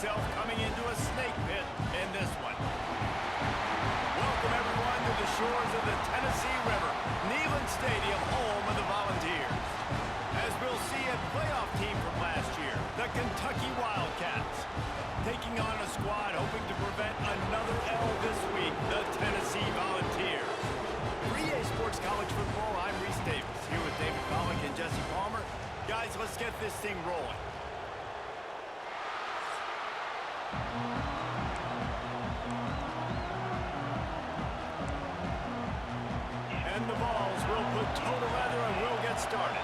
himself coming into a snake pit in this one. Welcome, everyone, to the shores of the Tennessee River, Neyland Stadium, home of the Volunteers. As we'll see a playoff team from last year, the Kentucky Wildcats, taking on a squad hoping to prevent another L this week, the Tennessee Volunteers. For EA Sports College Football, I'm Reese Davis, here with David Pollack and Jesse Palmer. Guys, let's get this thing rolling. And the balls will put toe to leather and we'll get started.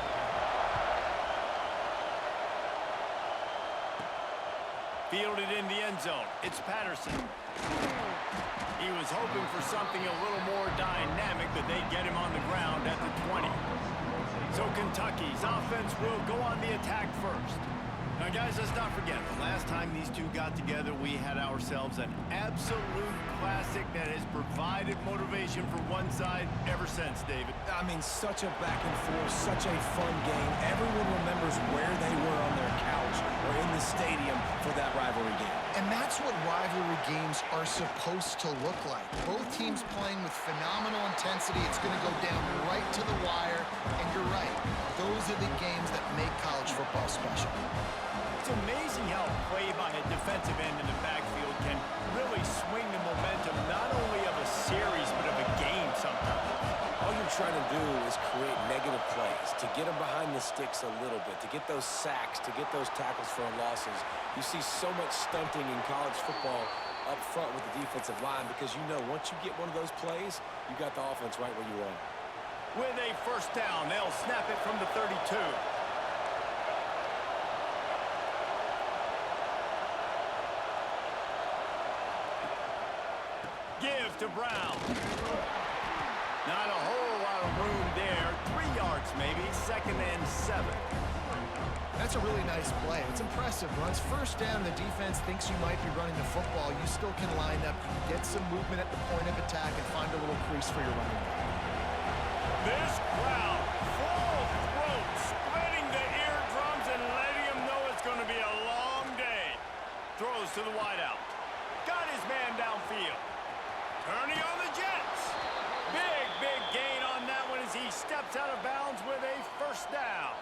Fielded in the end zone. It's Patterson. He was hoping for something a little more dynamic, but they get him on the ground at the 20. So Kentucky's offense will go on the attack first. Now, guys, let's not forget, the last time these two got together, we had ourselves an absolute classic that has provided motivation for one side ever since, David. I mean, such a back and forth, such a fun game. Everyone remembers where they were on their couch or in the stadium for that rivalry game. And that's what rivalry games are supposed to look like. Both teams playing with phenomenal intensity. It's going to go down right to the wire. And you're right, those are the games that make college football special. It's amazing how play by a defensive end in the backfield can really swing the momentum not only of a series but of a game sometimes. All you're trying to do is create negative plays, to get them behind the sticks a little bit, to get those sacks, to get those tackles for losses. You see so much stunting in college football up front with the defensive line because you know once you get one of those plays, you got the offense right where you want. With a first down, they'll snap it from the 32. Give to Brown. Not a whole lot of room there. 3 yards maybe, 2nd and 7. That's a really nice play. It's impressive. Runs first down, the defense thinks you might be running the football. You still can line up, get some movement at the point of attack, and find a little crease for your running back. This crowd, full throat, splitting the eardrums and letting him know it's going to be a long day. Throws to the wideout. Got his man downfield. Turning on the Jets. Big gain on that one as he steps out of bounds with a first down.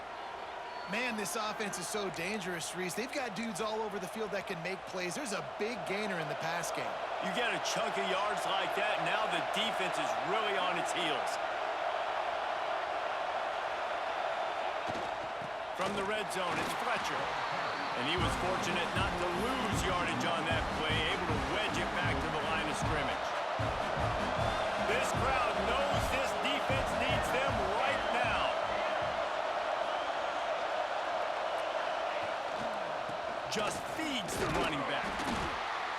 Man, this offense is so dangerous, Reese. They've got dudes all over the field that can make plays. There's a big gainer in the pass game. You get a chunk of yards like that, now the defense is really on its heels. From the red zone, it's Fletcher. And he was fortunate not to lose yardage on that play, able to wedge it back to the line of scrimmage. This crowd knows this defense needs them right now. Just feeds the running back.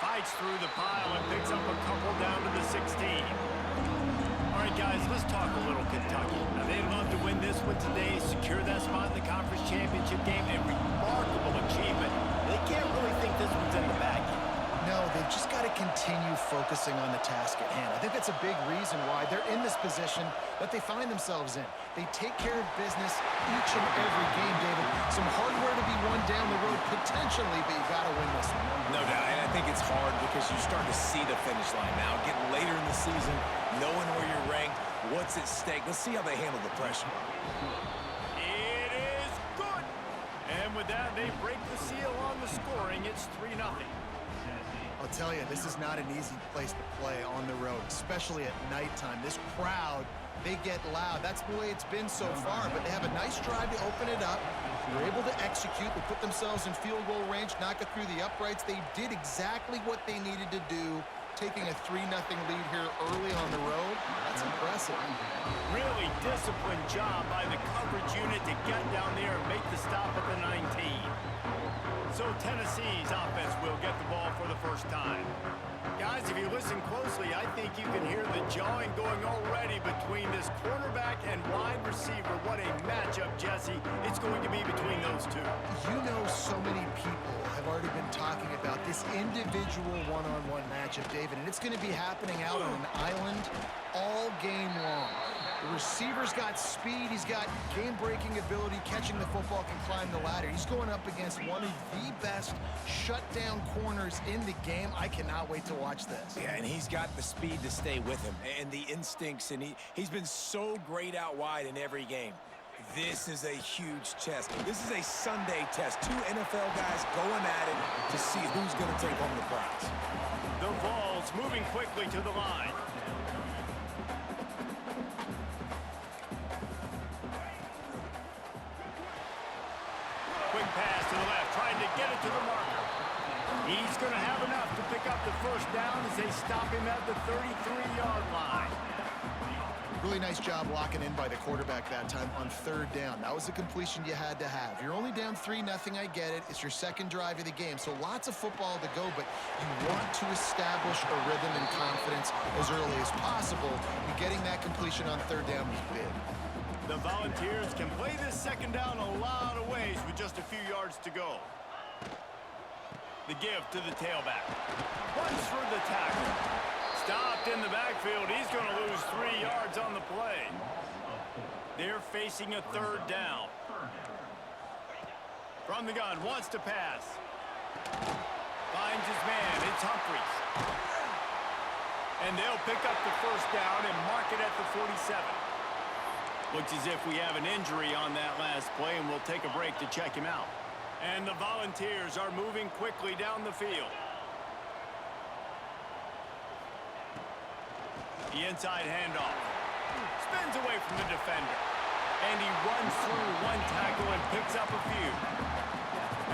Fights through the pile and picks up a couple down to the 16. All right, guys, let's talk a little Kentucky. Now, they'd love to win this one today, secure that spot in the conference championship game, a remarkable achievement. They can't really think this one's in the bag yet. No, they've just got to continue focusing on the task at hand. I think that's a big reason why they're in this position that they find themselves in. They take care of business each and every game, David. Some hardware to be won down the road potentially, but you got to win this one. No doubt, and I think it's hard because you start to see the finish line now. Getting later in the season, knowing where you're ranked, what's at stake. Let's see how they handle the pressure. It is good. And with that, they break the seal on the scoring. It's 3-0. I'll tell you, this is not an easy place to play on the road, especially at nighttime. This crowd, they get loud. That's the way it's been so far, but they have a nice drive to open it up. They're able to execute. They put themselves in field goal range, knock it through the uprights. They did exactly what they needed to do, taking a 3-0 lead here early on the road. That's impressive. Really disciplined job by the coverage unit to get down there and make the stop at the 19. So Tennessee's offense will get the ball for the first time. Guys, if you listen closely, I think you can hear the jawing going already between this quarterback and wide receiver. What a matchup, Jesse, it's going to be between those two. You know, so many people have already been talking about this individual one-on-one matchup, David, and it's going to be happening out on an island all game long. The receiver's got speed. He's got game-breaking ability. Catching the football, can climb the ladder. He's going up against one of the best shutdown corners in the game. I cannot wait to watch this. Yeah, and he's got the speed to stay with him and the instincts, and he's been so great out wide in every game. This is a huge test. This is a Sunday test. Two NFL guys going at it to see who's going to take home the prize. The Vols moving quickly to the line. Quick pass to the left, trying to get it to the marker. He's going to have enough to pick up the first down as they stop him at the 33-yard line. Really nice job locking in by the quarterback that time on third down. That was the completion you had to have. You're only down 3-0, I get it. It's your second drive of the game, so lots of football to go, but you want to establish a rhythm and confidence as early as possible. And getting that completion on third down was big. The Volunteers can play this second down a lot of ways with just a few yards to go. The give to the tailback. Runs for the tackle. Stopped in the backfield. He's going to lose 3 yards on the play. They're facing a third down. From the gun, wants to pass. Finds his man. It's Humphries. And they'll pick up the first down and mark it at the 47. Looks as if we have an injury on that last play, and we'll take a break to check him out. And the Volunteers are moving quickly down the field. The inside handoff. Spins away from the defender. And he runs through one tackle and picks up a few.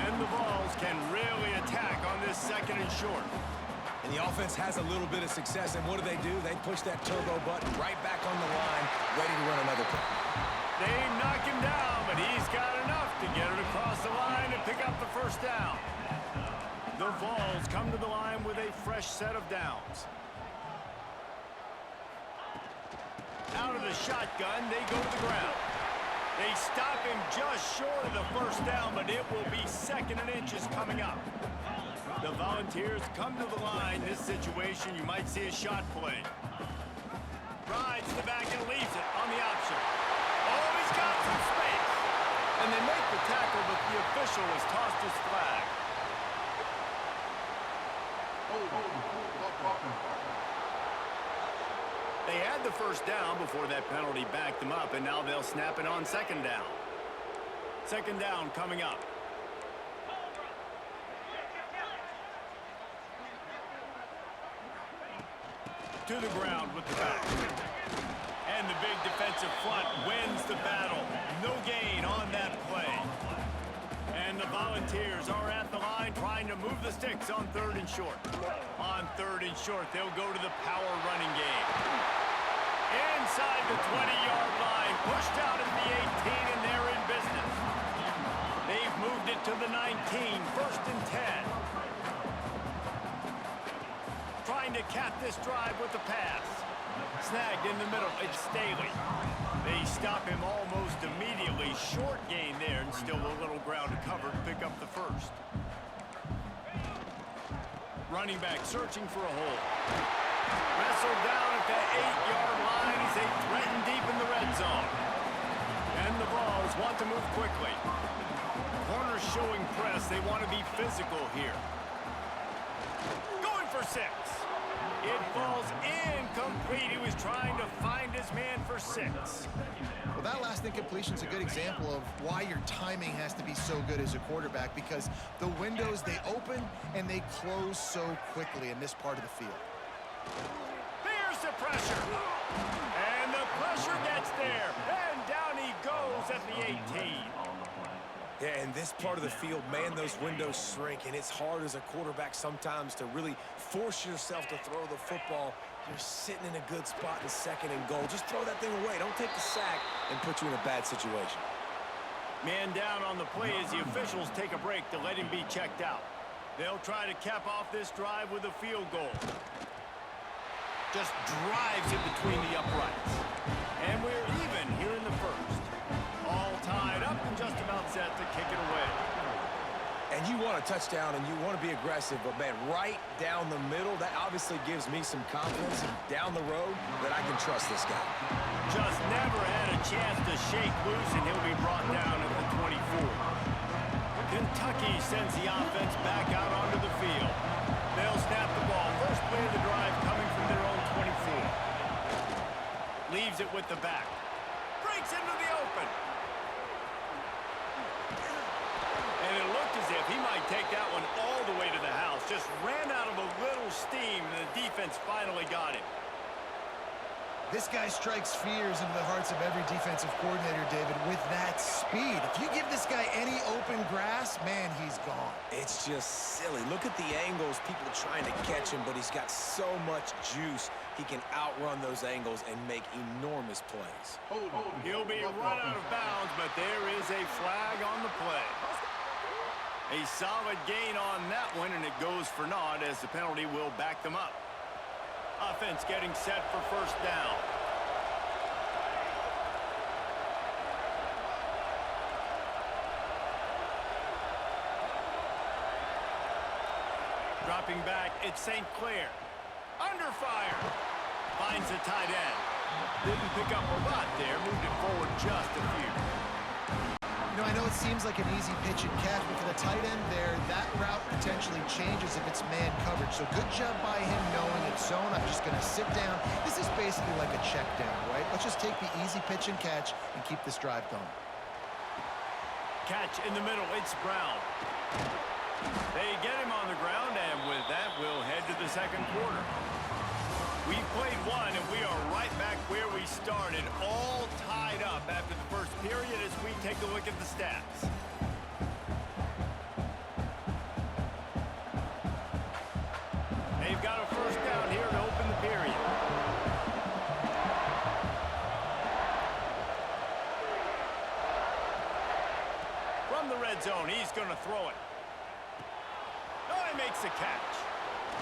And the Vols can really attack on this second and short. And the offense has a little bit of success, and what do? They push that turbo button right back on the line, ready to run another play. They knock him down, but he's got enough to get it across the line and pick up the first down. The Vols come to the line with a fresh set of downs. Out of the shotgun, they go to the ground. They stop him just short of the first down, but it will be 2nd and inches coming up. The Volunteers come to the line. This situation, you might see a shot play. Rides the back and leaves it on the option. Oh, he's got some space. And they make the tackle, but the official has tossed his flag. They had the first down before that penalty backed them up, and now they'll snap it on 2nd down. 2nd down coming up. To the ground with the back. And the big defensive front wins the battle. No gain on that play. And the Volunteers are at the line trying to move the sticks on 3rd and short. On 3rd and short, they'll go to the power running game. Inside the 20-yard line, pushed out at the 18, and they're in business. They've moved it to the 19, 1st and 10. Trying to cap this drive with the pass. Snagged in the middle, it's Staley. They stop him almost immediately. Short gain there, and still a little ground to cover to pick up the first. Running back searching for a hole. Wrestled down at the 8-yard line as they threaten deep in the red zone. And the Vols want to move quickly. Corners showing press. They want to be physical here. Going for 6. It falls incomplete. He was trying to find his man for 6. Well, that last incompletion is a good example of why your timing has to be so good as a quarterback, because the windows, they open and they close so quickly in this part of the field. There's the pressure. And the pressure gets there. And down he goes at the 18. Yeah, in this part of the field, man, those windows shrink, and it's hard as a quarterback sometimes to really force yourself to throw the football. You're sitting in a good spot in 2nd and goal. Just throw that thing away. Don't take the sack and put you in a bad situation. Man down on the play as the officials take a break to let him be checked out. They'll try to cap off this drive with a field goal. Just drives it between the uprights. And we're even here in the first. All tied up and just about set to kick it away. And you want a touchdown and you want to be aggressive, but man, right down the middle, that obviously gives me some confidence down the road that I can trust this guy. just never had a chance to shake loose, and he'll be brought down at the 24. Kentucky sends the offense back out onto the field. They'll snap the ball. First play of the drive coming from their own 24. Leaves it with the back. Breaks into the open. And it looked as if he might take that one all the way to the house. Just ran out of a little steam, and the defense finally got him. This guy strikes fears into the hearts of every defensive coordinator, David, with that speed. If you give this guy any open grass, man, he's gone. It's just silly. Look at the angles, people trying to catch him, but he's got so much juice. He can outrun those angles and make enormous plays. He'll be run out of bounds, but there is a flag on the play. A solid gain on that one, and it goes for naught as the penalty will back them up. Offense getting set for first down. Dropping back, it's St. Clair. Under fire. Finds the tight end. Didn't pick up a lot there, moved it forward just a few. You know, I know it seems like an easy pitch and catch, but for the tight end there, that route potentially changes if it's man coverage. So good job by him knowing it's zone. I'm just going to sit down. This is basically like a check down, right? Let's just take the easy pitch and catch and keep this drive going. Catch in the middle. It's Brown. They get him on the ground, and with that, we'll head to the second quarter. We've played one, and we are right back where we started, all tied up after the first period as we take a look at the stats. They've got a first down here to open the period. From the red zone, he's going to throw it. Oh, he makes the catch.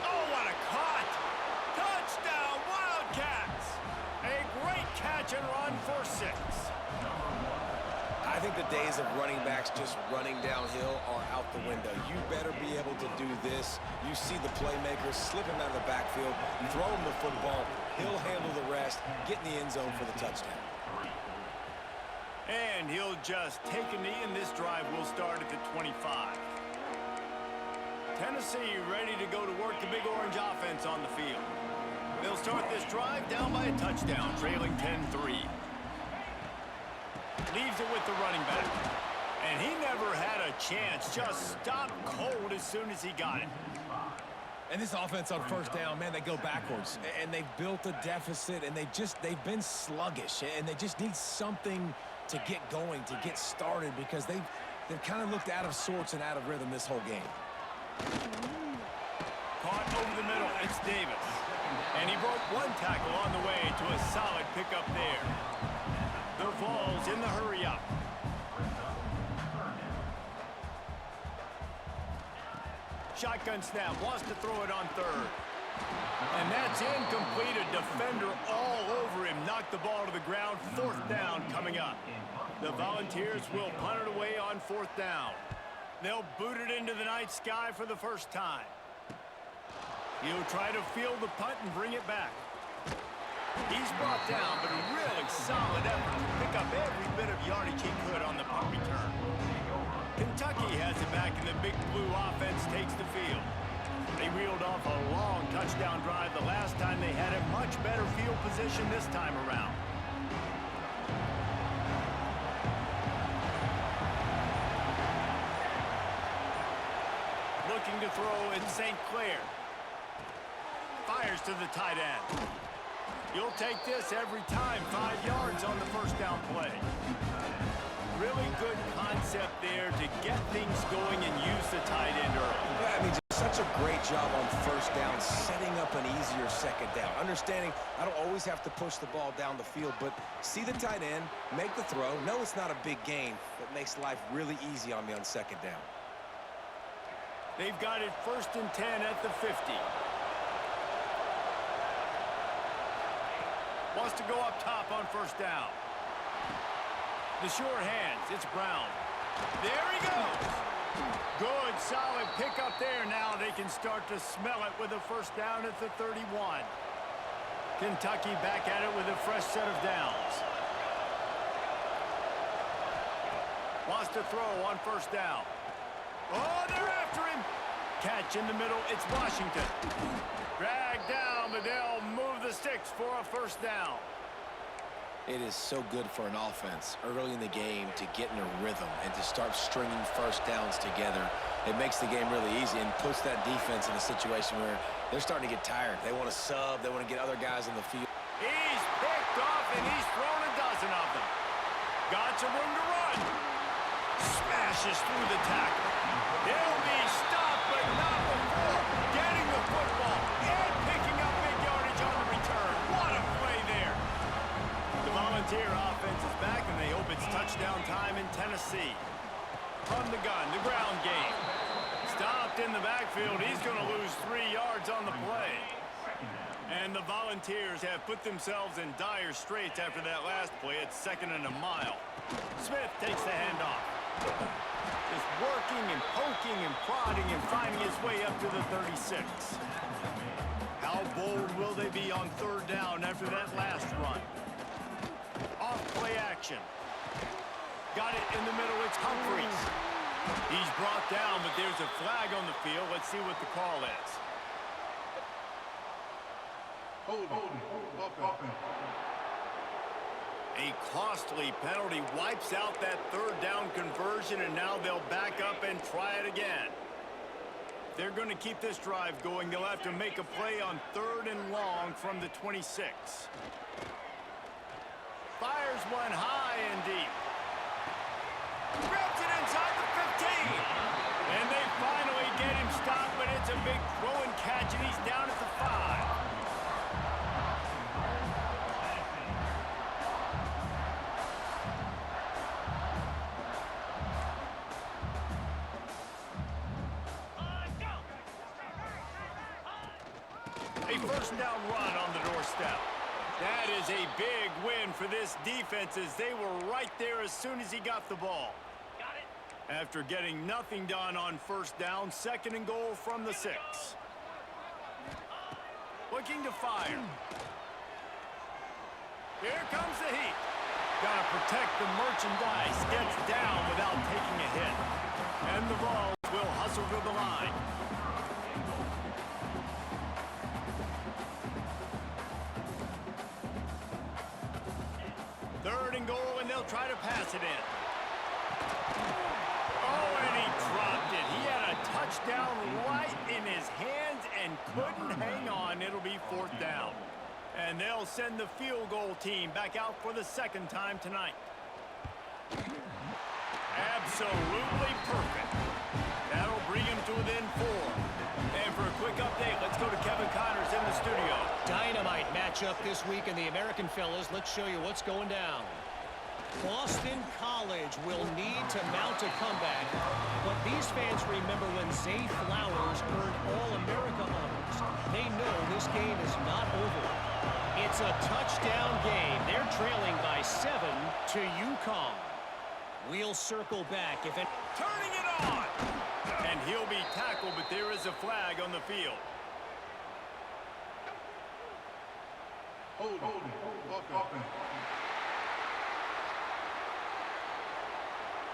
Oh, what a cut! Touchdown, Wildcats! A great catch and run for 6. I think the days of running backs just running downhill are out the window. You better be able to do this. You see the playmakers slip him out of the backfield, throw him the football, he'll handle the rest, get in the end zone for the touchdown. And he'll just take a knee, and this drive will start at the 25. Tennessee ready to go to work the Big Orange offense on the field. They'll start this drive down by a touchdown, trailing 10-3. Leaves it with the running back. And he never had a chance. Just stopped cold as soon as he got it. And this offense on first down, man, they go backwards. And they've built a deficit, and they've been sluggish. And they just need something to get going, to get started, because they've kind of looked out of sorts and out of rhythm this whole game. Caught over the middle, it's Davis. And he broke one tackle on the way to a solid pickup there. The Vols in the hurry-up. Shotgun snap, wants to throw it on third. And that's incomplete. A defender all over him. Knocked the ball to the ground. Fourth down coming up. The Volunteers will punt it away on fourth down. They'll boot it into the night sky for the first time. He'll try to field the punt and bring it back. He's brought down, but a really solid effort to pick up every bit of yardage he could on the punt return. Kentucky has it back, and the Big Blue offense takes the field. They reeled off a long touchdown drive the last time they had a much better field position this time around. Looking to throw, it's St. Clair. Fires to the tight end. You'll take this every time. 5 yards on the first down play. Really good concept there to get things going and use the tight end early. Yeah, I mean, just such a great job on first down, setting up an easier second down. Understanding I don't always have to push the ball down the field, but see the tight end, make the throw. No, it's not a big gain, but makes life really easy on me on second down. They've got it 1st and 10 at the 50. Wants to go up top on first down. The sure hands, it's Brown. There he goes. Good, solid pickup there. Now they can start to smell it with a first down at the 31. Kentucky back at it with a fresh set of downs. Wants to throw on first down. Oh, they're after him. Catch in the middle. It's Washington. Dragged down, but they'll move the sticks for a first down. It is so good for an offense early in the game to get in a rhythm and to start stringing first downs together. It makes the game really easy and puts that defense in a situation where they're starting to get tired. They want to sub. They want to get other guys in the field. He's picked off, and he's thrown a dozen of them. Got some room to run. Smashes through the tackle. He'll be stopped, but not before getting the football and picking up big yardage on the return. What a play there. The Volunteer offense is back, and they hope it's touchdown time in Tennessee. From the gun, the ground game. Stopped in the backfield. He's going to lose 3 yards on the play. And the Volunteers have put themselves in dire straits after that last play. It's 2nd and a mile. Smith takes the handoff. Just working and poking and prodding and finding his way up to the 36. How bold will they be on 3rd down after that last run? Off play action. Got it in the middle. It's Humphreys. He's brought down, but there's a flag on the field. Let's see what the call is. A costly penalty wipes out that 3rd down conversion, and now they'll back up and try it again. If they're going to keep this drive going, they'll have to make a play on 3rd and long from the 26. Fires one high and deep. Grabs it inside the 15. And they finally get him stopped, but it's a big throw and catch, and he's down at the 5. A first down run on the doorstep. That is a big win for this defense, as they were right there as soon as he got the ball. Got it. After getting nothing done on first down, 2nd and goal from the 6. Looking to fire. Here comes the heat. Gotta protect the merchandise. Gets down without taking a hit. And the ball will hustle to the line. 3rd and goal, and they'll try to pass it in. Oh, and he dropped it. He had a touchdown right in his hands and couldn't hang on. It'll be 4th down. And they'll send the field goal team back out for the 2nd time tonight. Absolutely perfect. That'll bring him to within 4. And for a quick update, let's go to Kevin Connors in the studio. Dynamite matchup this week in the American, fellas. Let's show you what's going down. Boston College will need to mount a comeback, but these fans remember when Zay Flowers earned All-America honors. They know this game is not over. It's a touchdown game. They're trailing by 7 to UConn. We'll circle back if it... Turning it on! And he'll be tackled, but there is a flag on the field.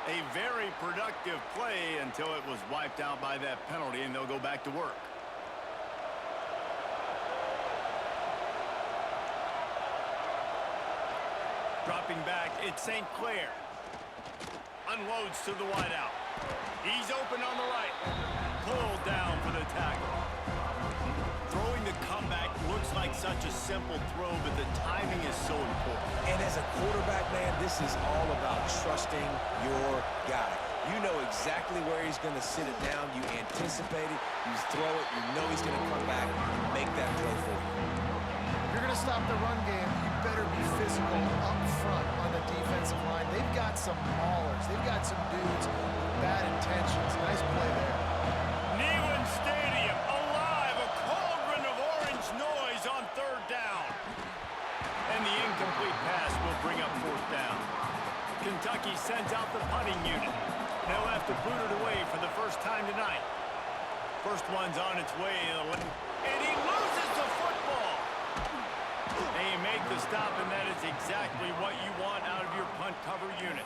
A very productive play until it was wiped out by that penalty, and they'll go back to work. Dropping back, it's St. Clair. Unloads to the wideout. He's open on the right. Pulled down for the tackle. Throwing the comeback looks like such a simple throw, but the timing is so important. And as a quarterback, man, this is all about trusting your guy. You know exactly where he's going to sit it down. You anticipate it. You throw it. You know he's going to come back and make that play for you. If you're going to stop the run game, you better be physical up front on the defensive line. They've got some maulers. They've got some dudes with bad intentions. Nice play there. Neyland Stadium alive. A cauldron of orange noise on 3rd down. And the incomplete pass will bring up 4th down. Kentucky sends out the punting unit. They'll have to boot it away for the first time tonight. First one's on its way, and he loses the football. the stop, and that is exactly what you want out of your punt cover unit.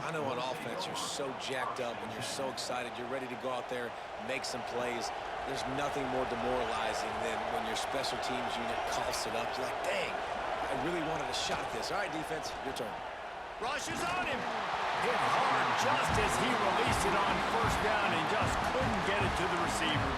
I know on offense you're so jacked up and you're so excited. You're ready to go out there, make some plays. There's nothing more demoralizing than when your special teams unit coughs it up. You're like, dang, I really wanted a shot at this. All right, defense, your turn. Rush is on him. Hit hard just as he released it on first down and just couldn't get it to the receiver.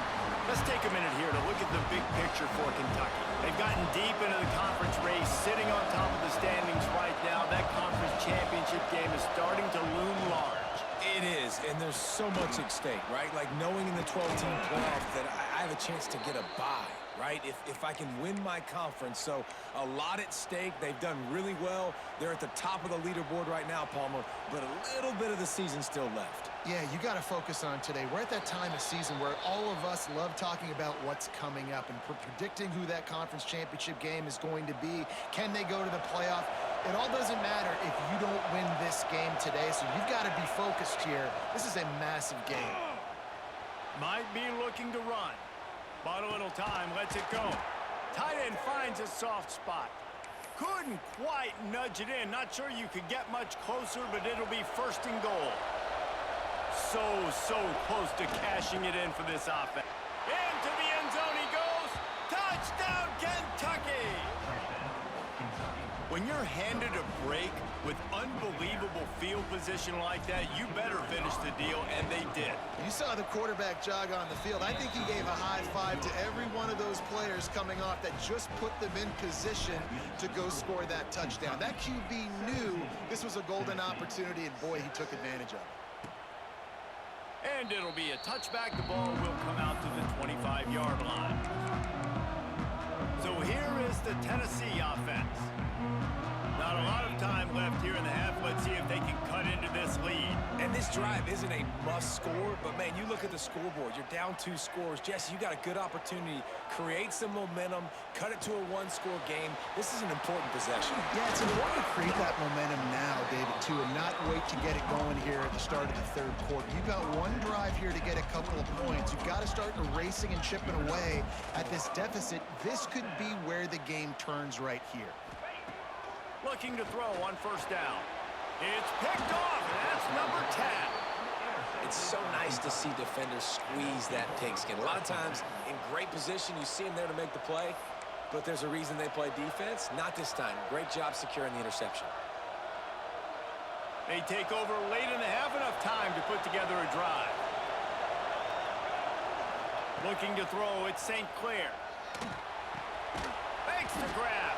Let's take a minute here to look at the big picture for Kentucky. They've gotten deep into the conference race, sitting on top of the standings right now. That conference championship game is starting to loom large. It is, and there's so much at stake, right? Like knowing in the 12-team playoff that I have a chance to get a bye, right? If I can win my conference. So a lot at stake. They've done really well. They're at the top of the leaderboard right now, Palmer, but a little bit of the season still left. Yeah, you got to focus on today. We're at that time of season where all of us love talking about what's coming up and predicting who that conference championship game is going to be. Can they go to the playoff? It all doesn't matter if you don't win this game today, so you've got to be focused here. This is a massive game. Might be looking to run. But a little time, lets it go. Tight end finds a soft spot. Couldn't quite nudge it in. Not sure you could get much closer, but it'll be first and goal. So close to cashing it in for this offense. Into the end zone he goes. Touchdown, Kentucky! When you're handed a break with unbelievable field position like that, you better finish the deal, and they did. You saw the quarterback jog on the field. I think he gave a high five to every one of those players coming off that just put them in position to go score that touchdown. That QB knew this was a golden opportunity, and boy, he took advantage of it. And it'll be a touchback. The ball will come out to the 25-yard line. So here is the Tennessee offense. Not a lot of time left here in the half. Let's see if they can cut into this lead. And this drive isn't a must score, but man, you look at the scoreboard. You're down 2 scores. Jesse, you got a good opportunity. Create some momentum. Cut it to a 1-score game. This is an important possession. Yeah, it's important to create that momentum now, David, too, and not wait to get it going here at the start of the third quarter. You've got one drive here to get a couple of points. You've got to start erasing and chipping away at this deficit. This could be where the game turns right here. Looking to throw on first down. It's picked off, and that's number 10. It's so nice to see defenders squeeze that pigskin. A lot of times, in great position, you see them there to make the play, but there's a reason they play defense. Not this time. Great job securing the interception. They take over late in the half, enough time to put together a drive. Looking to throw, it's St. Clair. Makes the grab.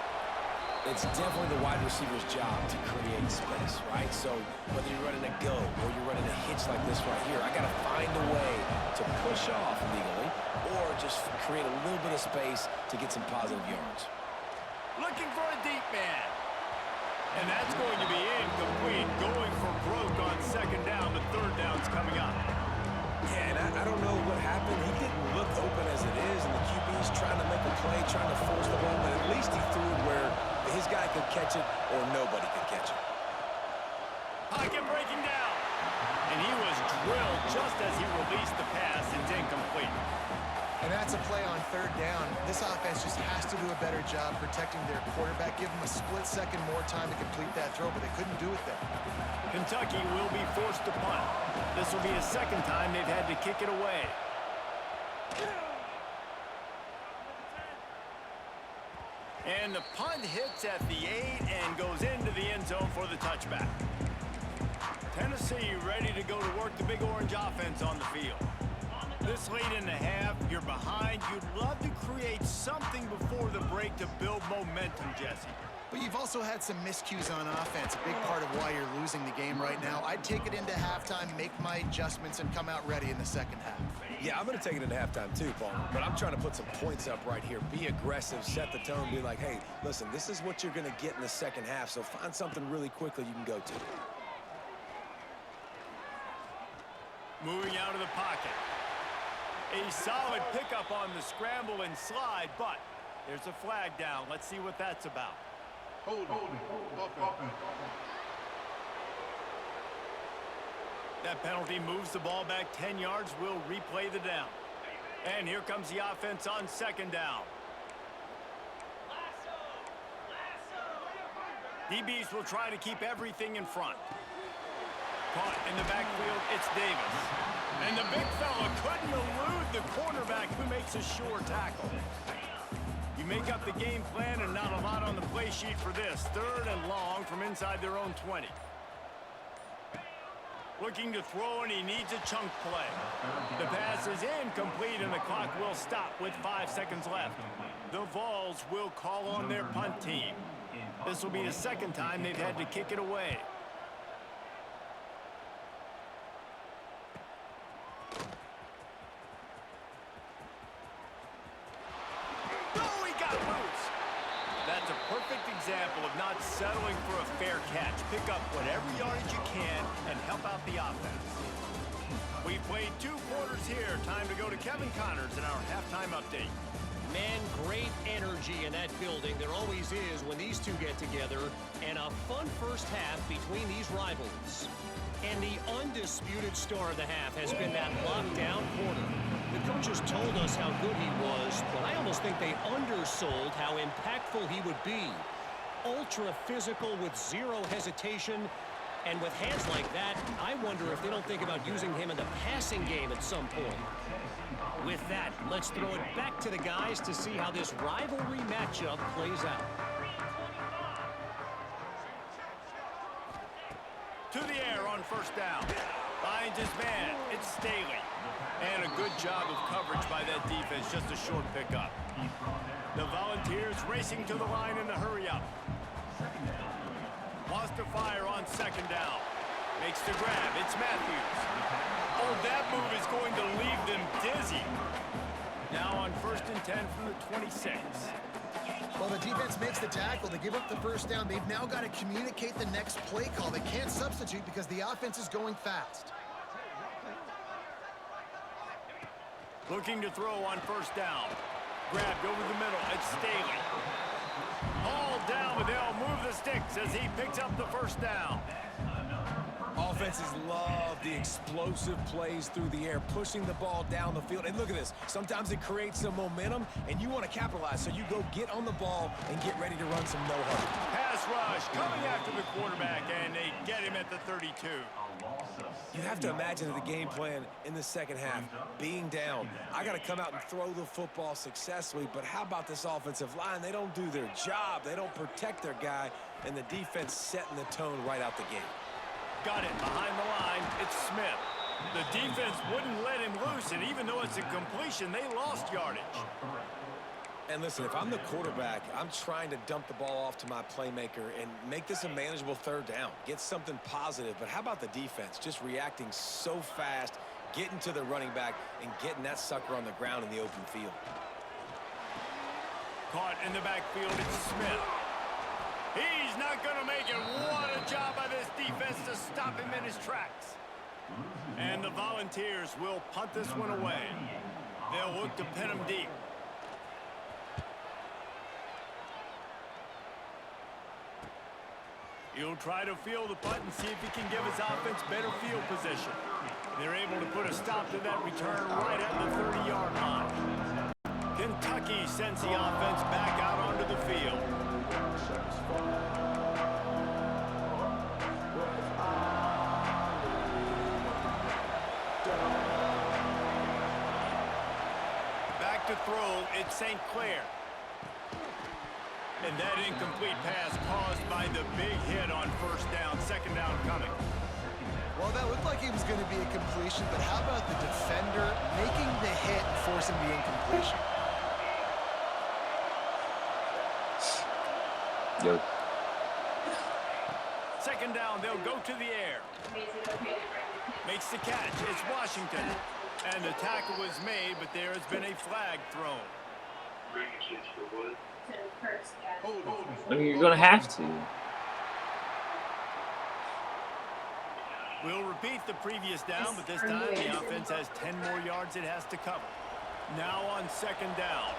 It's definitely the wide receiver's job to create space, right? So whether you're running a go or you're running a hitch like this right here, I got to find a way to push off legally or just create a little bit of space to get some positive yards. Looking for a deep man. And that's going to be incomplete. Going for broke on second down, but third down's coming up. Yeah, and I don't know what happened. He didn't look open as it is, and the QB's trying to make a play, trying to force the ball, but at least he threw it where his guy could catch it or nobody could catch it. Pocket breaking down. And he was drilled just as he released the pass. It's incomplete. And that's a play on third down. This offense just has to do a better job protecting their quarterback. Give them a split second more time to complete that throw, but they couldn't do it there. Kentucky will be forced to punt. This will be the second time they've had to kick it away. And the punt hits at the 8 and goes into the end zone for the touchback. Tennessee ready to go to work the Big Orange offense on the field. This late in the half, you're behind. You'd love to create something before the break to build momentum, Jesse. But you've also had some miscues on offense, a big part of why you're losing the game right now. I'd take it into halftime, make my adjustments, and come out ready in the second half. Yeah, I'm going to take it into halftime too, Paul. But I'm trying to put some points up right here. Be aggressive, set the tone, be like, hey, listen, this is what you're going to get in the second half, so find something really quickly you can go to. Moving out of the pocket. A solid pickup on the scramble and slide, but there's a flag down. Let's see what that's about. Hold it. That penalty moves the ball back 10 yards. We'll replay the down. And here comes the offense on second down. DBs will try to keep everything in front. Caught in the backfield, it's Davis. And the big fella couldn't elude the cornerback who makes a sure tackle. You make up the game plan and not a lot on the play sheet for this. 3rd and long from inside their own 20. Looking to throw, and he needs a chunk play. The pass is incomplete, and the clock will stop with 5 seconds left. The Vols will call on their punt team. This will be the 2nd time they've had to kick it away. Oh, he got loose. That's a perfect example of not settling for a fair catch. Pick up whatever yardage you can and help out the offense. We've played 2 quarters here. Time to go to Kevin Connors in our halftime update. Man, great energy in that building. There always is when these two get together. And a fun first half between these rivals. And the undisputed star of the half has been that lockdown corner. The coaches told us how good he was, but I almost think they undersold how impactful he would be. Ultra physical with 0 hesitation. And with hands like that, I wonder if they don't think about using him in the passing game at some point. With that, let's throw it back to the guys to see how this rivalry matchup plays out. To the air on 1st down. Finds his man. It's Staley. And a good job of coverage by that defense. Just a short pickup. The Volunteers racing to the line in the hurry-up. Wants to fire on 2nd down. Makes the grab. It's Matthews. Oh, that move is going to leave them dizzy. Now on 1st and 10 from the 26. Well, the defense makes the tackle. They give up the 1st down. They've now got to communicate the next play call. They can't substitute because the offense is going fast. Looking to throw on 1st down. Grabbed over the middle. It's Staley. All down, but they'll move the sticks as he picks up the 1st down. Offenses love the explosive plays through the air, pushing the ball down the field. And look at this. Sometimes it creates some momentum, and you want to capitalize. So you go get on the ball and get ready to run some no-huddle. Pass rush coming after the quarterback, and they get him at the 32. You have to imagine the game plan in the 2nd half. Being down, I got to come out and throw the football successfully. But how about this offensive line? They don't do their job. They don't protect their guy, and the defense setting the tone right out the gate. Got it behind the line. It's Smith. The defense wouldn't let him loose, and even though it's a completion, they lost yardage. And listen, if I'm the quarterback, I'm trying to dump the ball off to my playmaker and make this a manageable 3rd down. Get something positive. But how about the defense? Just reacting so fast, getting to the running back, and getting that sucker on the ground in the open field. Caught in the backfield, it's Smith. He's not going to make it. What a job by this defense to stop him in his tracks. And the Volunteers will punt this one away. They'll look to pin him deep. He'll try to field the punt and see if he can give his offense better field position. They're able to put a stop to that return right at the 30-yard line. Kentucky sends the offense back out onto the field. Back to throw, it's St. Clair. And that incomplete pass caused by the big hit on 1st down, 2nd down coming. Well, that looked like it was going to be a completion, but how about the defender making the hit and forcing the incompletion? Yo. 2nd down, they'll go to the air. Makes the catch, it's Washington. And the tackle was made, but there has been a flag thrown. I mean, you're gonna have to. We'll repeat the previous down, but this time the offense has 10 more yards it has to cover. Now on 2nd down.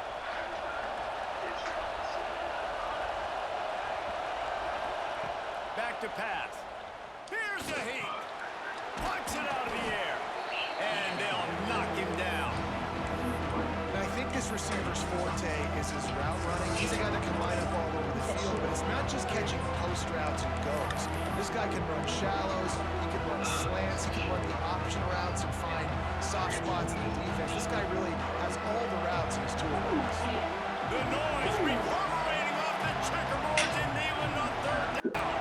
Back to pass. Here's the heat. Punch it out of the air. And they'll knock him down. And I think this receiver's forte is his route running. He's a guy that can line up all over the field, but it's not just catching post routes and goes. This guy can run shallows, he can run slants, he can run the option routes and find soft spots in the defense. This guy really has all the routes in his toolbox. The noise reverberating off the checkerboards in Neyland on third down.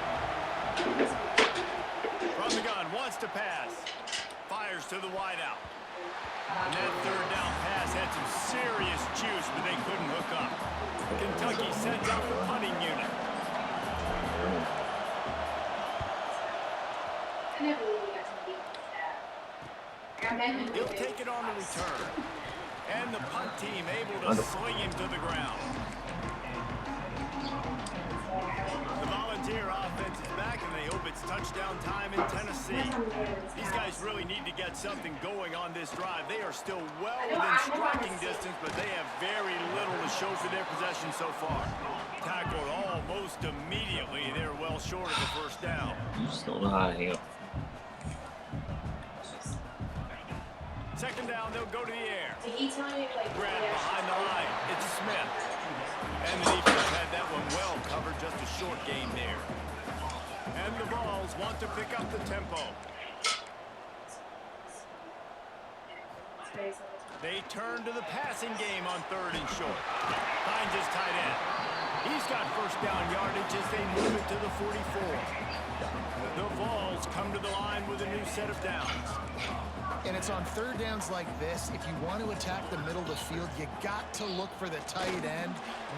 From the gun, wants to pass. Fires to the wideout. And that third down pass had some serious juice, but they couldn't hook up. Kentucky sends out the punting unit. He'll take it on the return. And the punt team able to swing him to the ground. The Volunteer offense is back, and they hope it's touchdown time in Tennessee. These guys really need to get something going on this drive. They are still well within striking distance, but they have very little to show for their possession so far. Tackled almost immediately. They're well short of the first down. You just don't know how to hang up. Second down, they'll go to the air. Grab Behind the line, it's Smith. And the defense had that one well covered, just a short game there. And the Vols want to pick up the tempo. They turn to the passing game on third and short. Finds his tight end. He's got first down yardage as they move it to the 44. The Vols come to the line with a new set of downs. And it's on third downs like this, if you want to attack the middle of the field, you got to look for the tight end.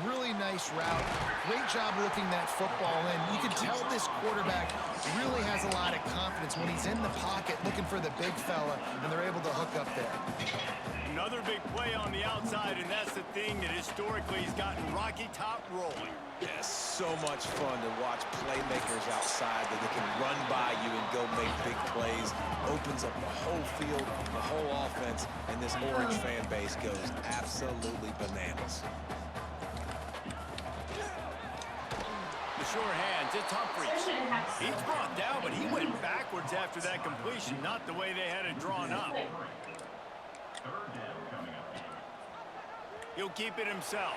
Really nice route. Great job looking that football in. You can tell this quarterback really has a lot of confidence when he's in the pocket looking for the big fella, and they're able to hook up there. Another big play on the outside, and that's the thing that historically has gotten Rocky Top rolling. Yeah, so much fun to watch playmakers outside that they can run by you and go make big plays. Opens up the whole field, the whole offense, and this Orange fan base goes absolutely bananas. The sure hands, it's Humphries. He's brought down, but he went backwards after that completion, not the way they had it drawn up. He'll keep it himself.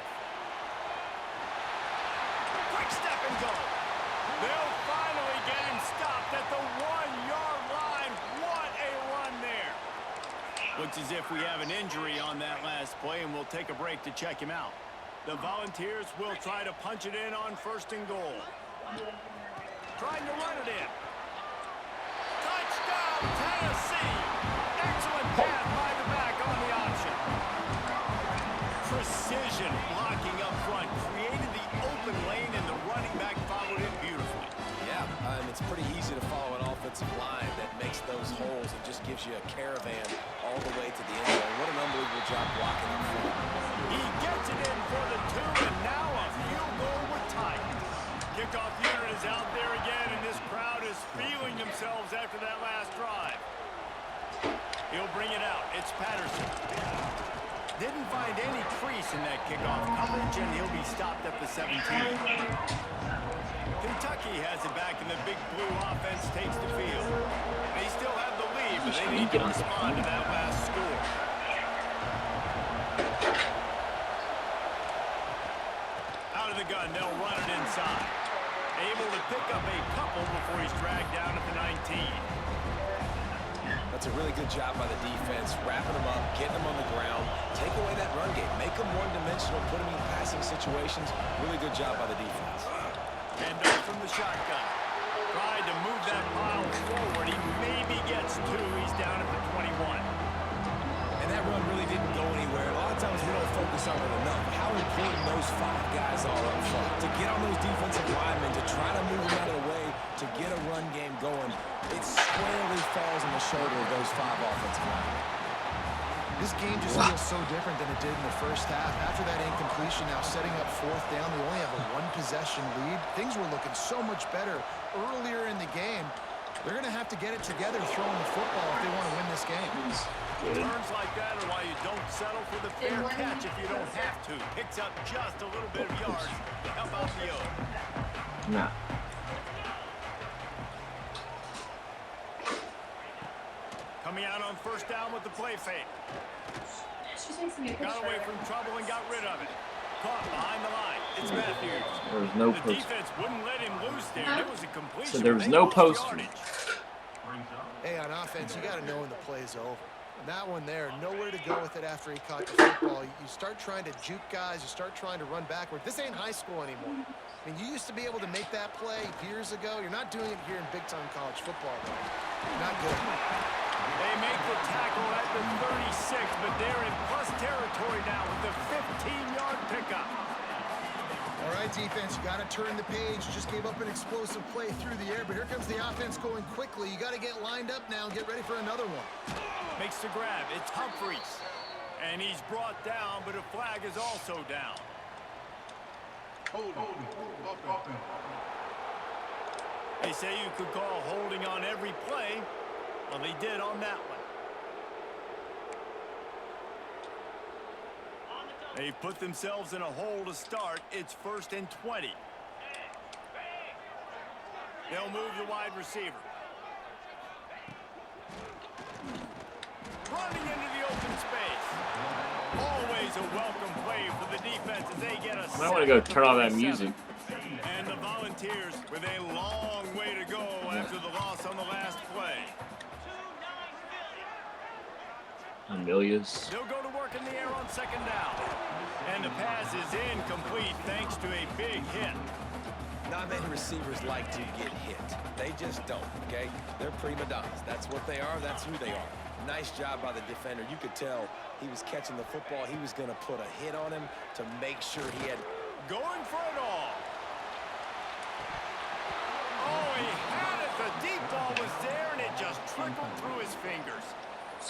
Quick step and go. They'll finally get him stopped at the 1-yard line. What a run there. Looks as if we have an injury on that last play, and we'll take a break to check him out. The Volunteers will try to punch it in on first and goal. Trying to run it in. Touchdown, Tennessee. Excellent pass by the back on the option. Precision blocking up front created the open lane, and the running back followed it beautifully. Yeah, and it's pretty easy to follow an offensive line that makes those holes and just gives you a caravan all the way to the end zone. What an unbelievable job blocking up front. He gets it in for the 2, and now a field goal with time. Kickoff unit is out there again, and this crowd is feeling themselves after that last drive. He'll bring it out. It's Patterson. Didn't find any crease in that kickoff coverage, and he'll be stopped at the 17. Kentucky has it back, and the big blue offense takes the field. They still have the lead, but they need to respond to that last score. Out of the gun, they'll run it inside. Able to pick up a couple before he's dragged down at the 19. That's a really good job by the defense, wrapping them up, getting them on the ground, take away that run game, make them one-dimensional, put them in passing situations. Really good job by the defense. And up from the shotgun. Tried to move that pile forward. He maybe gets 2. He's down at the 21. And that run really didn't go anywhere. A lot of times we don't focus on it enough. How important those 5 guys are up front. To get on those defensive linemen, to try to move them out of the way, to get a run game going, it squarely falls on the shoulder of those 5 offensive linemen. This game just feels so different than it did in the first half. After that incompletion, now setting up fourth down, they only have a 1-possession lead. Things were looking so much better earlier in the game. They're going to have to get it together throwing the football if they want to win this game. Turns like that are why you don't settle for the fair catch if you don't have to. Picks up just a little bit of yards to help out the O. Nah. Coming out on first down with the play fake. Got away from trouble and got rid of it. Caught behind the line. It's Matthews. There was no The post. defense wouldn't let him loose there. There was a completion. So there was They no lost post. yardage. Hey, on offense, you got to know when the play's over. And that one there, nowhere to go with it after he caught the football. You start trying to juke guys. You start trying to run backward. This ain't high school anymore. I mean, you used to be able to make that play years ago. You're not doing it here in big-time college football, though. Not good. They make the tackle at the 36, but they're in plus territory now with the 15-yard pickup. All right, defense, you got to turn the page. You just gave up an explosive play through the air, but here comes the offense going quickly. You got to get lined up now and get ready for another one. Makes the grab. It's Humphreys. And he's brought down, but a flag is also down. Offense. They say you could call holding on every play. Well, they did on that one. They've put themselves in a hole to start. It's 1st and 20. They'll move the wide receiver. Running into the open space. Always a welcome play for the defense as they get a I want to go turn off that music. And the Volunteers with a long way to go after the loss on the last play. Amelia's. They'll go to work in the air on 2nd down. And the pass is incomplete thanks to a big hit. Not many receivers like to get hit. They just don't, okay? They're prima donnas. That's what they are. That's who they are. Nice job by the defender. You could tell he was catching the football. He was going to put a hit on him to make sure he had... Going for it all. Oh, he had it. The deep ball was there, and it just trickled through his fingers.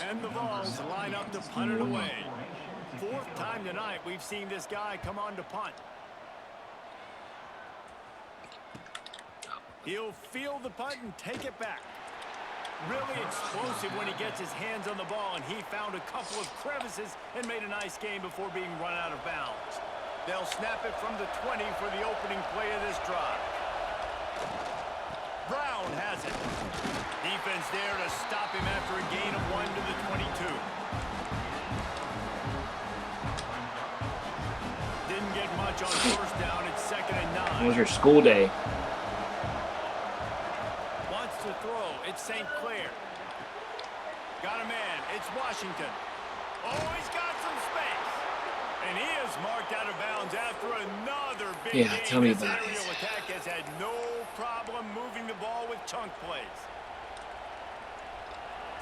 And the Vols line up to punt it away. 4th time tonight we've seen this guy come on to punt. He'll field the punt and take it back. Really explosive when he gets his hands on the ball, and he found a couple of crevices and made a nice game before being run out of bounds. They'll snap it from the 20 for the opening play of this drive. Brown has it. Defense there to stop him after a gain of 1 to the 22. Didn't get much on 1st down. It's 2nd and 9. It was your school day. Wants to throw. It's St. Clair. Got a man. It's Washington. Oh, he's got some space. And he is marked out of bounds after another big game. Tell me This about it. aerial attack has had no problem moving the ball with chunk plays.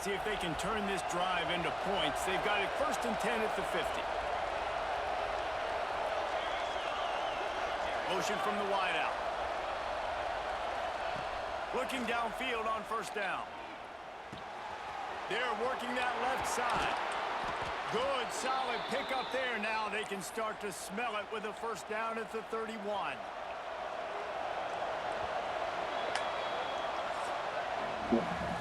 See if they can turn this drive into points. They've got it 1st and 10 at the 50. Motion from the wideout. Looking downfield on 1st down. They're working that left side. Good, solid pickup there. Now they can start to smell it with a 1st down at the 31.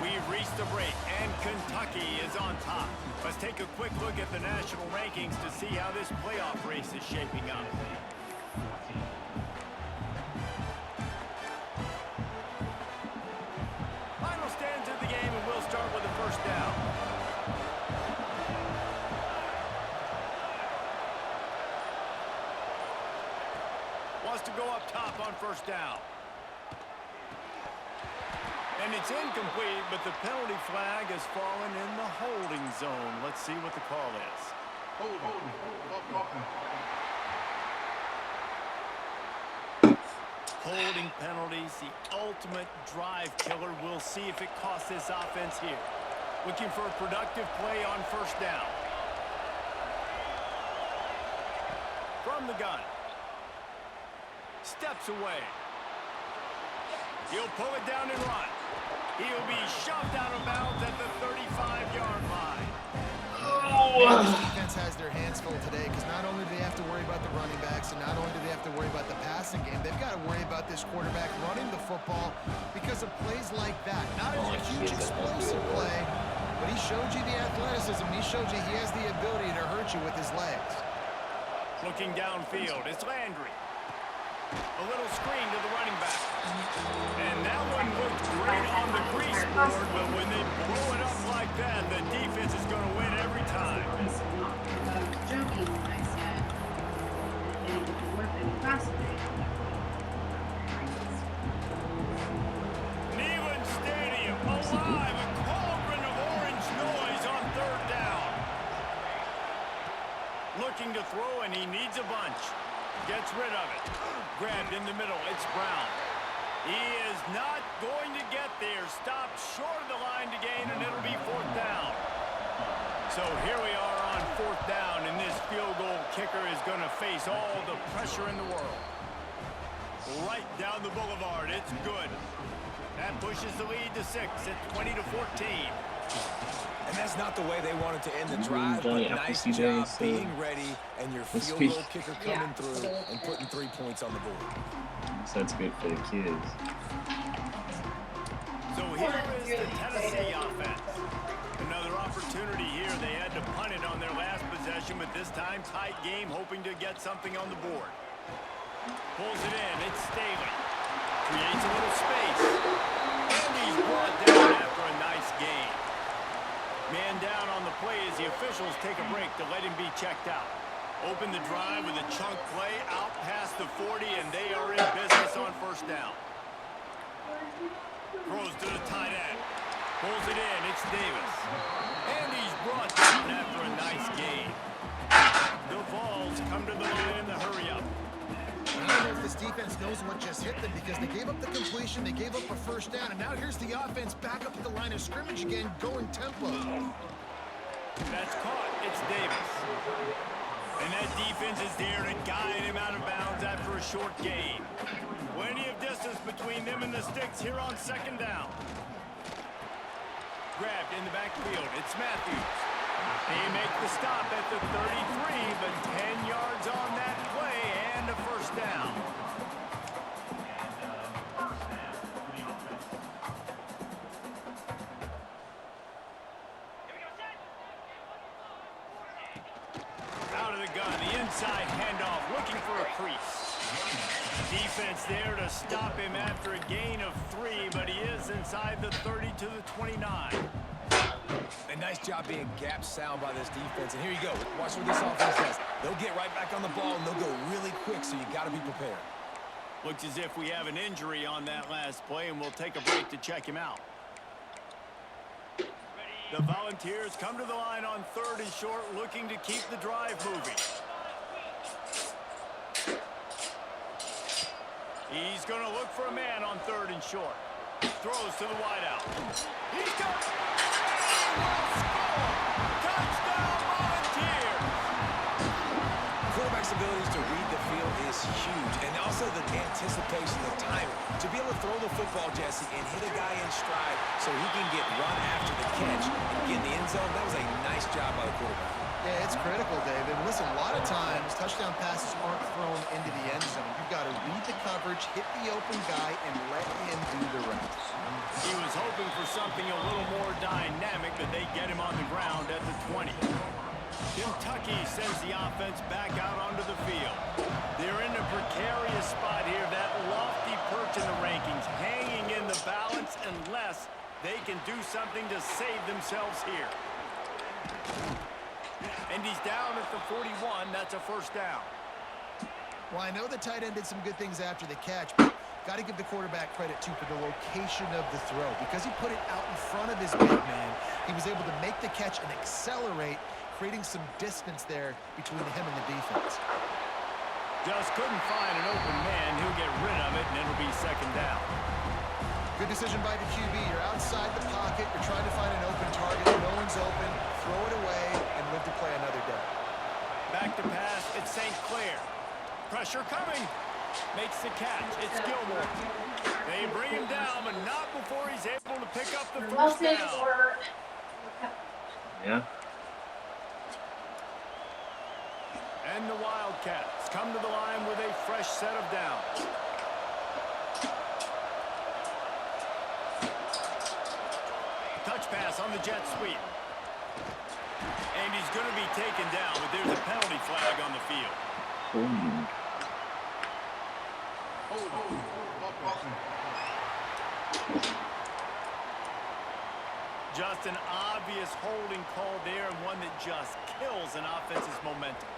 We've reached the break, and Kentucky is on top. Let's take a quick look at the national rankings to see how this playoff race is shaping up. Final stands of the game, and we'll start with the 1st down. Wants to go up top on 1st down. And it's incomplete, but the penalty flag has fallen in the holding zone. Let's see what the call is. Holding penalties, the ultimate drive killer. We'll see if it costs this offense here. Looking for a productive play on 1st down. From the gun. Steps away. He'll pull it down and run. He'll be shoved out of bounds at the 35-yard line. The defense has their hands full today because not only do they have to worry about the running backs and not only do they have to worry about the passing game, they've got to worry about this quarterback running the football because of plays like that. Not a huge explosive play, but he showed you the athleticism. He showed you he has the ability to hurt you with his legs. Looking downfield, it's Landry. A little screen to the running back. And that one looked great on the grease board, but when they blow it up like that, the defense is going to win every time. alive. A cauldron of orange noise on third down. Looking to throw, and he needs a bunch. Gets rid of it. Grabbed in the middle. It's Brown. He is not going to get there. Stopped short of the line to gain, and it'll be fourth down. So here we are on fourth down, and this field goal kicker is going to face all the pressure in the world. Right down the boulevard. It's good. That pushes the lead to 6 at 20-14. And that's not the way they wanted to end the drive, but nice job being ready and your field goal kicker coming through and putting 3 points on the board. So that's good for the kids. So here is the Tennessee offense. Another opportunity here. They had to punt it on their last possession, but this time tight game, hoping to get something on the board. Pulls it in. It's Staley. Creates a little space. And he's brought down after a nice gain. Man down on the play as the officials take a break to let him be checked out. Open the drive with a chunk play out past the 40, and they are in business on first down. Throws to the tight end. Pulls it in. It's Davis. And he's brought down after a nice gain. The Vols come to the line in the hurry-up. I don't know if this defense knows what just hit them because they gave up the completion, they gave up a first down, and now here's the offense back up at the line of scrimmage again, going tempo. That's caught. It's Davis. And that defense is there to guide him out of bounds after a short gain. Plenty of distance between them and the sticks here on second down. Grabbed in the backfield. It's Matthews. They make the stop at the 33, but 10 yards on that play and a first down. Out of the gun, the inside handoff, looking for a crease. Defense there to stop him after a gain of 3, but he is inside the 30 to the 29. A nice job being gap sound by this defense. And here you go. Watch what this offense does. They'll get right back on the ball, and they'll go really quick, so you got to be prepared. Looks as if we have an injury on that last play, and we'll take a break to check him out. The Volunteers come to the line on third and short, looking to keep the drive moving. He's going to look for a man on third and short. Throws to the wideout. He's got it. Touchdown, Volunteers! Quarterback's abilities to read the field is huge, and also the anticipation, the timing. To be able to throw the football, Jesse, and hit a guy in stride so he can get run after the catch and get in the end zone, that was a nice job by the quarterback. Yeah, it's critical, David. Listen, a lot of times touchdown passes aren't thrown into the end zone. You've got to read the coverage, hit the open guy, and let him do the rest. He was hoping for something a little more dynamic, but they get him on the ground at the 20. Kentucky sends the offense back out onto the field. They're in a precarious spot here, that lofty perch in the rankings, hanging in the balance unless they can do something to save themselves here. And he's down at the 41. That's a first down. Well, I know the tight end did some good things after the catch, but got to give the quarterback credit, too, for the location of the throw. Because he put it out in front of his big man, he was able to make the catch and accelerate, creating some distance there between him and the defense. Just couldn't find an open man. He'll get rid of it, and it'll be second down. Good decision by the QB. You're outside the pocket. You're trying to find an open target. No one's open. Throw it away and live to play another day. Back to pass. It's St. Clair. Pressure coming. Makes the catch. It's Gilmore. They bring him down, but not before he's able to pick up the first down. Yeah. And the Wildcats come to the line with a fresh set of downs. Touch pass on the jet sweep. And he's going to be taken down, but there's a penalty flag on the field. Ooh. Just an obvious holding call there, and one that just kills an offense's momentum.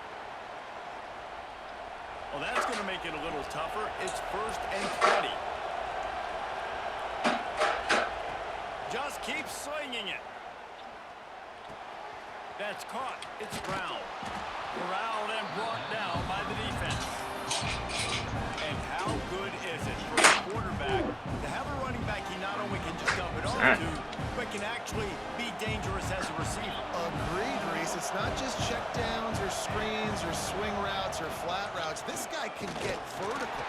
Well, that's going to make it a little tougher. It's 1st and 20. Just keep slinging it. That's caught. It's Brown. Corralled and brought down by the defense. And how good is it for a quarterback to have a running back he not only can just dump it off to, but can actually be dangerous as a receiver? Agreed, Reese. It's not just check downs or screens or swing routes or flat routes. This guy can get vertical.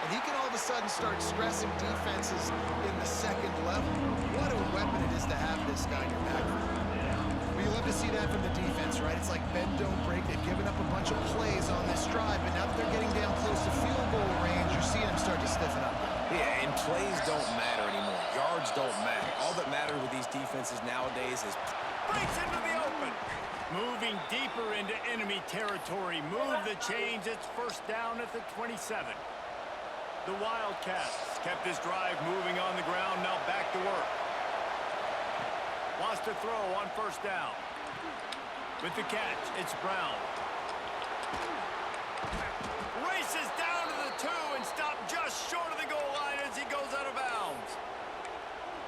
And he can all of a sudden start stressing defenses in the second level. What a weapon it is to have this guy in your backfield. Well, you love to see that from the defense, right? It's like bend, don't break. They've given up a bunch of plays on this drive, but now that they're getting down close to field goal range, you're seeing them start to stiffen up. Yeah, and plays don't matter anymore. Yards don't matter. All that matters with these defenses nowadays is... Breaks into the open. Moving deeper into enemy territory. Move the chains. It's first down at the 27. The Wildcats kept this drive moving on the ground. Now back to work. Wants to throw on first down. With the catch, it's Brown. Races down to the 2 and stopped just short of the goal line as he goes out of bounds.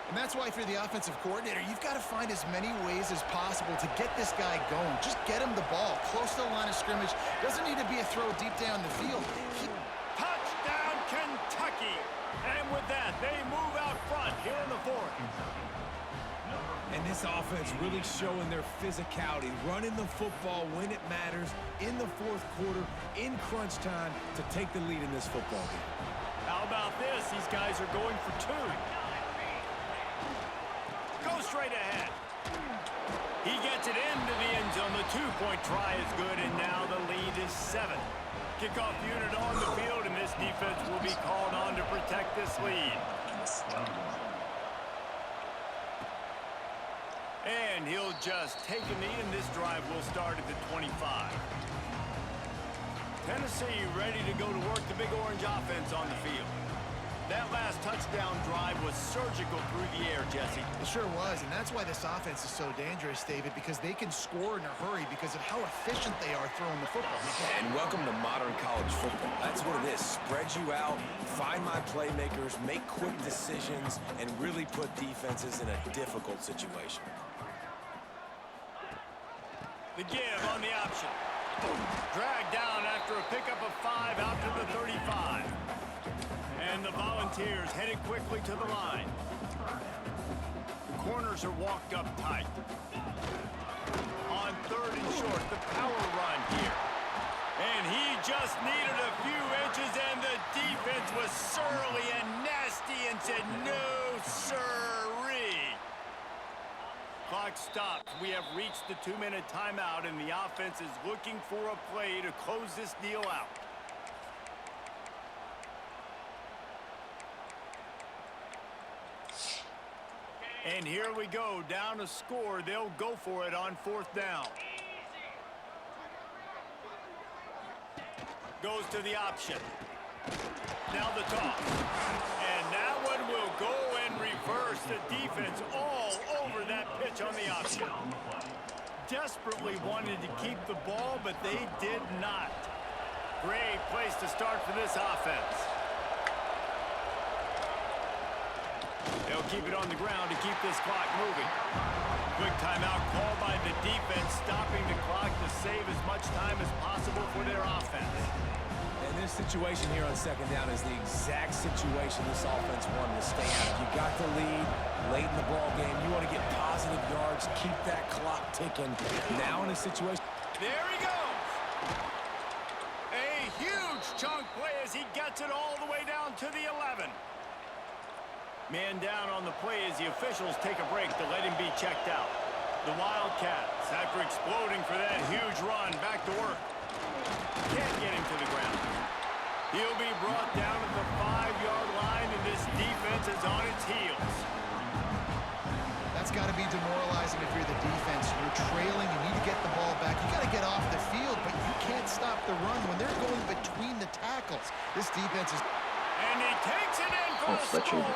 And that's why, if you're the offensive coordinator, you've got to find as many ways as possible to get this guy going. Just get him the ball close to the line of scrimmage. Doesn't need to be a throw deep down the field. Touchdown, Kentucky. And with that, they move out front here in the 4th. And this offense really showing their physicality, running the football when it matters, in the 4th quarter, in crunch time, to take the lead in this football game. How about this? These guys are going for 2. Go straight ahead. He gets it into the end zone. The 2-point try is good, and now the lead is 7. Kickoff unit on the field, and this defense will be called on to protect this lead. And he'll just take a knee, and this drive will start at the 25. Tennessee ready to go to work the Big Orange offense on the field. That last touchdown drive was surgical through the air, Jesse. It sure was, and that's why this offense is so dangerous, David, because they can score in a hurry because of how efficient they are throwing the football. And welcome to modern college football. That's what it is. Spread you out, find my playmakers, make quick decisions, and really put defenses in a difficult situation. The give on the option. Dragged down after a pickup of 5 out to the 35. And the Volunteers headed quickly to the line. The corners are walked up tight. On 3rd and short, the power run here. And he just needed a few inches, and the defense was surly and nasty and said, no, sirree. Clock stopped. We have reached the 2-minute timeout, and the offense is looking for a play to close this deal out. And here we go, down a score. They'll go for it on 4th down. Goes to the option. Now the toss. And that one will go and reverse. The defense all over that pitch on the option. Desperately wanted to keep the ball, but they did not. Great place to start for this offense. They'll keep it on the ground to keep this clock moving. Quick timeout called by the defense, stopping the clock to save as much time as possible for their offense. And this situation here on 2nd down is the exact situation this offense wanted to stay out of. You got the lead late in the ball game. You want to get positive yards, keep that clock ticking. Now in a situation... There he goes. A huge chunk play as he gets it all the way down to the 11. Man down on the play as the officials take a break to let him be checked out. The Wildcats, after exploding for that huge run, back to work. Can't get him to the ground. He'll be brought down at the 5-yard line, and this defense is on its heels. That's got to be demoralizing if you're the defense. You're trailing, you need to get the ball back. You got to get off the field, but you can't stop the run when they're going between the tackles. This defense is... And he takes it in for the score.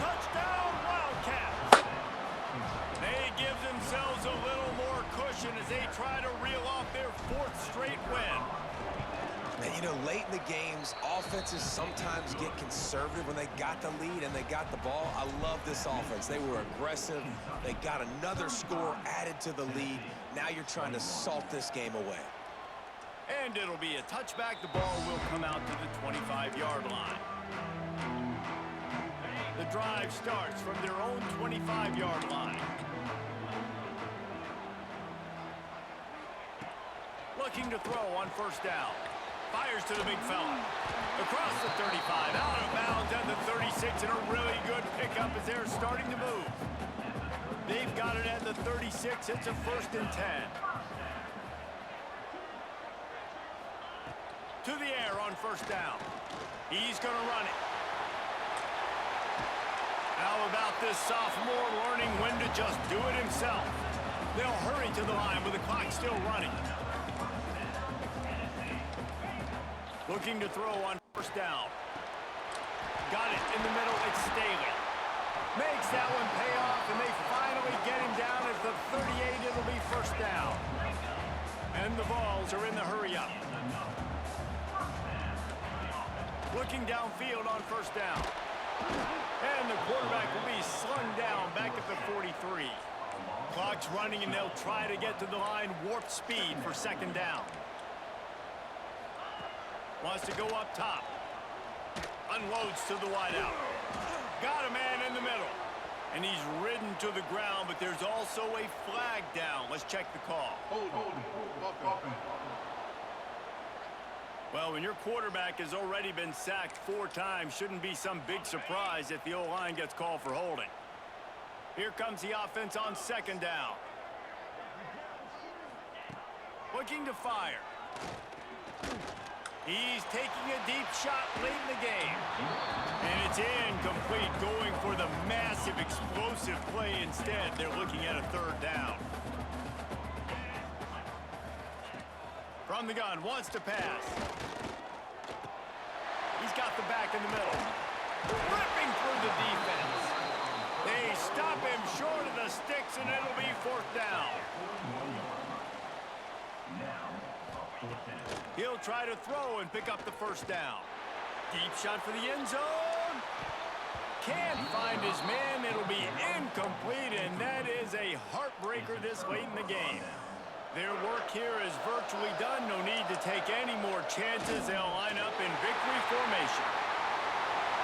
Touchdown, Wildcats. They give themselves a little more cushion as they try to reel off their 4th straight win. Man, you know, late in the games, offenses sometimes get conservative when they got the lead and they got the ball. I love this offense. They were aggressive. They got another score added to the lead. Now you're trying to salt this game away. And it'll be a touchback. The ball will come out to the 25-yard line. The drive starts from their own 25-yard line. Looking to throw on first down. Fires to the big fella. Across the 35, out of bounds at the 36, and a really good pickup as they're starting to move. They've got it at the 36. It's a 1st and 10. To the air on first down. He's going to run it. How about this sophomore learning when to just do it himself? They'll hurry to the line with the clock still running. Looking to throw on first down. Got it in the middle. It's Staley. Makes that one pay off, and they finally get him down at the 38. It'll be first down. And the Vols are in the hurry-up. Looking downfield on first down. And the quarterback will be slung down back at the 43. Clock's running, and they'll try to get to the line warp speed for 2nd down. Wants to go up top. Unloads to the wideout. Got a man in the middle. And he's ridden to the ground, but there's also a flag down. Let's check the call. Offense. Well, when your quarterback has already been sacked 4 times, shouldn't be some big surprise if the O-line gets called for holding. Here comes the offense on 2nd down. Looking to fire. He's taking a deep shot late in the game. And it's incomplete, going for the massive explosive play instead. They're looking at a 3rd down. From the gun, wants to pass. He's got the back in the middle. Ripping through the defense. They stop him short of the sticks, and it'll be 4th down. He'll try to throw and pick up the first down. Deep shot for the end zone. Can't find his man. It'll be incomplete, and that is a heartbreaker this late in the game. Their work here is virtually done. No need to take any more chances. They'll line up in victory formation.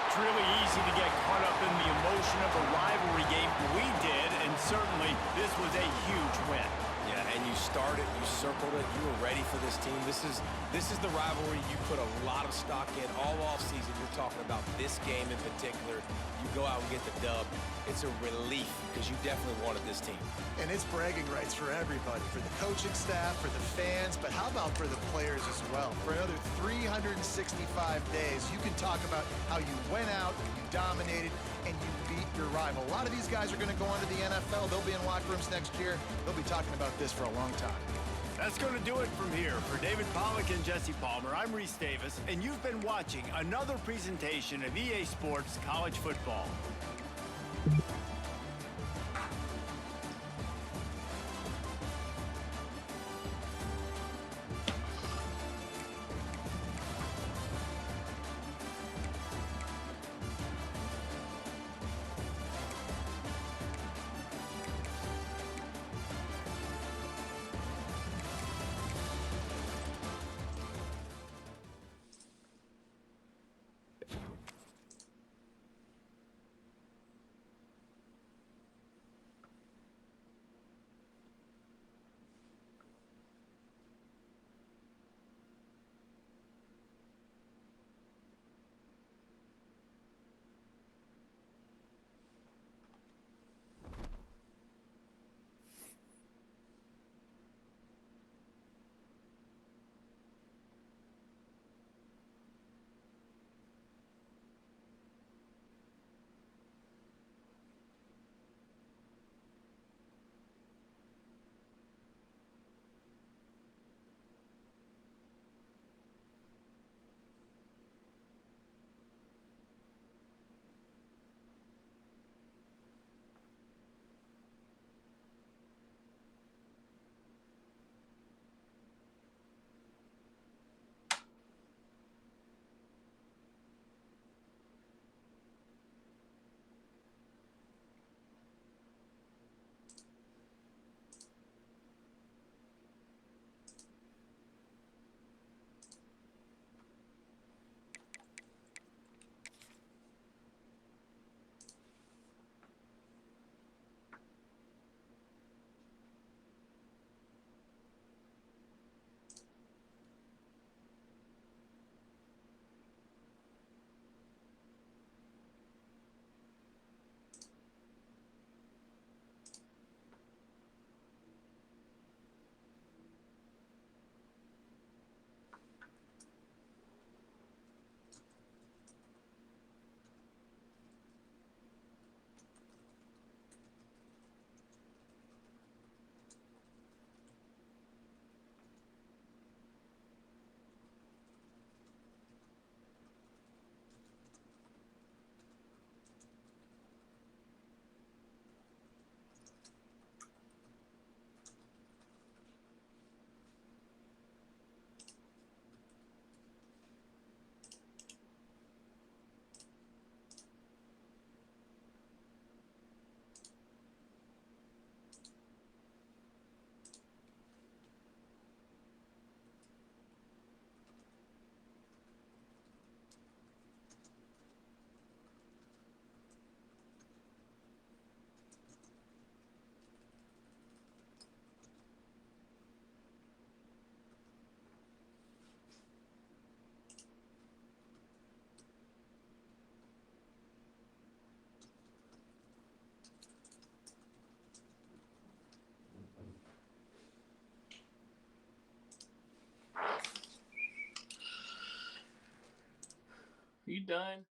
It's really easy to get caught up in the emotion of a rivalry game. We did, and certainly this was a huge win. Yeah, and you started, you circled it, you were ready for this team. This is the rivalry you put a lot of stock in all offseason. You're talking about this game in particular. You go out and get the dub. It's a relief because you definitely wanted this team. And it's bragging rights for everybody, for the coaching staff, for the fans, but how about for the players as well? For another 365 days, you can talk about how you went out, you dominated, and you beat your rival. A lot of these guys are going to go on to the NFL. They'll be in locker rooms next year. They'll be talking about this for a long time. That's going to do it from here. For David Pollack and Jesse Palmer, I'm Reese Davis, and you've been watching another presentation of EA Sports College Football. You done?